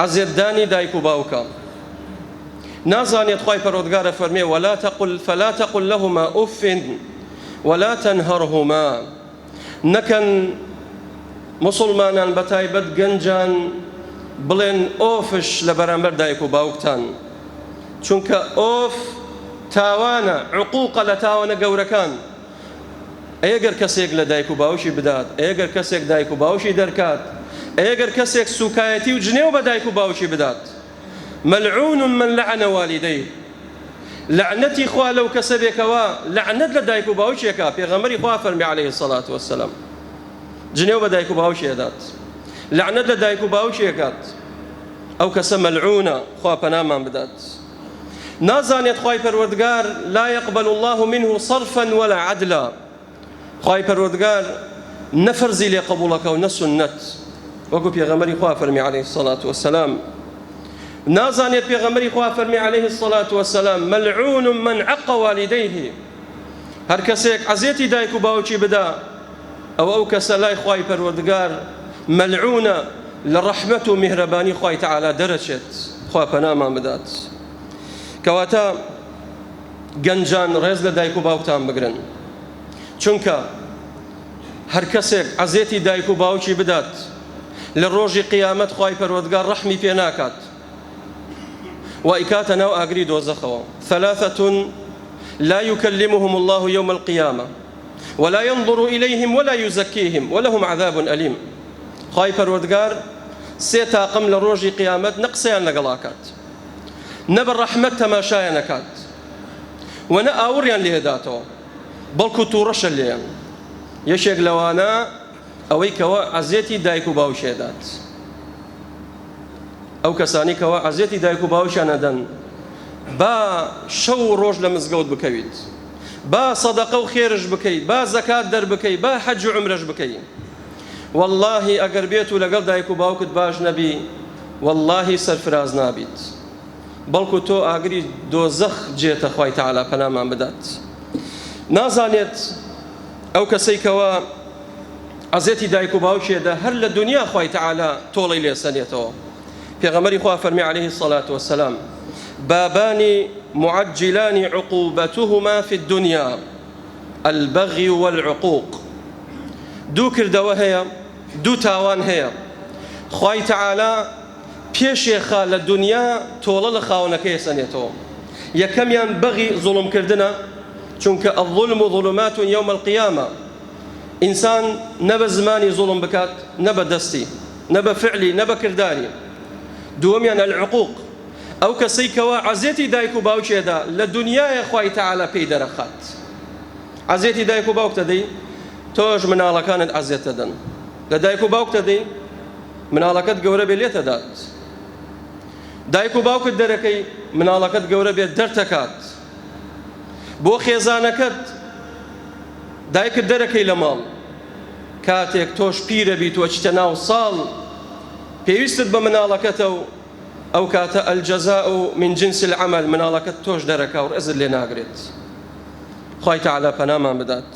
عەزێتدانی دایک و باوکە. نازانێت خوای پەروەردگارە فەرمێ فلا تقل لهما أف ولا تنهرهما. نەکەن مسلمانان بەتایبەت گەنجان بڵێن ئۆفش لە بەرامبەر دایک و باوکتان، چونکە ئۆف تاوانە، عقوقە لە تاوانە گەورەکان. ئەگەر کەسێک لە دایک و باوشی بدات، ئەگەر کەسێک دایک و باوشی دەرکات، ئەگەر کەسێک سوکایەتی و جنێو بە دایک و باوشی بدات، مەلعون من لعن والديه، لعنەتی خوا لەو کەسە بێکەوە لعنەت لە دایک و باوشێکە. پێغەمبەری خوا فەرمی عەلەیهی السەڵات وەسسەلام جنێو بە دایک و باوشی دەدات، لعنەت لە دایک و باوشێکات، ئەو کەسە مەلعونە، خوا پەنامان بدات. نازانێت خوای پەروەردگار لا يقبل الله منه صرفا ولا عدلا. خوای پەروەردگار نەفەرزی لێ قبوڵەکە و نەسونەت، وەکو پێغەمبەری خوا فەرمی عەلەیهی السەڵات وەسسەلام. نازانێت پێغەمبەری خوا فەرمی عەلەیهی السەڵات وەسسەلام مەلعون من عەقَّ والديه. هەر کەسێک عەزێتی دایک و باوکی بدا، ئەو کەسە لای خوای پەروەردگار مەلعونە، لە ڕەحمەت و میهرەبانی خوای تەعالا دەرەچێت. خوا پەنامان بدات. کەواتە گەنجان ڕێز لە دایک و باوکتان بگرن، چونکە هەر کەسێک عەزێتی دایک و باوکی بدات، لە ڕۆژی قیامەت خوای پەروەردگار ڕەحمی پێ ناکات و ئیکاتە ناو ئاگری دۆزەخەوە. ثلاثة لا يكلمهم الله يوم القيامة ولا ينظر إليهم ولا يزكيهم ولهم عذاب أليم. خوای پەروەردگار سێ تاقم لە ڕۆژی قیامەت نەقسەیان لەگەڵاکات، نە بە ڕەحمەت تەماشایان نەکات و نە ئاوڕیان لێداتەوە، بەڵکو تووڕەشە لێیان. یەکێک لەوانە ئەوەی کەوە عەزێتی دایک و باوشێدات. ئەو کەسانی کەوە عەزێتی دایک و باوشیان ئەدەن، با شەو و ڕۆژ لە مزگەوت بکەویت، با سەدەقە و خێرش بکەیت، با زەکات دەربکەیت، با حەج و عومرەش بکەیت. واللهی ئەگەر بێت و لەگەڵ دایک و باوکت باش نەبی، واللهی سەرفراز نابیت، بەڵکو تۆ ئاگری دۆزەخ جێتە. خوای تەعالا پەنامان بدات. نازانێت ئەو کەسەی کەوە عەزێتی دایک و باوکێدا هەر لە دنیا خوای تەعالا تۆڵەی لێسەنێتەوە. پێغەمبەری خوا فەرمی عەلەیهی السەڵات وەسسەلام بابان معجلان عقوبتهما في الدنيا البغي والعقوق. دوو کردەوە هەیە، دوو تاوان هەیە. خوای تەعالا پێشێخا لە دنیا تۆڵە لە خاوەنەکەی سەنێتەوە. یەکەمیان بەغی زوڵمکردنە، چونکە الظلم ظلمات يوم القيامة. ئینسان نەبە زمانی زوڵم بکات، نەبە دەستی، نەبە فعلی، نەبە کرداری. دووەمیان العقوق، ئەو کەسەی کەوە عەزێتی دایک و باوکێدا لە دنیایە خوای تەعالا پێی دەرەخات. عەزێتی دایک و باوک دەدەی، تۆش مناڵەکانت عەزێت دەدەن. لە دایک و باوک دەدەی، مناڵەکەت گەورە بێ لێتە دات. دایک و باوکت دەرەکەی، مناڵەکەت گەورە بێت دەرتەکات. بۆ خێزانەکەت دایکت دەرەکەی لە ماڵ، کاتێک تۆش پیرە بیت و چتە ناو ساڵ، پێویستت بە مناڵەکەتە و ئەو کاتە الجەزاء من جنس العمل، مناڵەکەت تۆش دەرەکا و ڕێزت لێ ناگرێت. خوای تەعالا پەنامان بدات.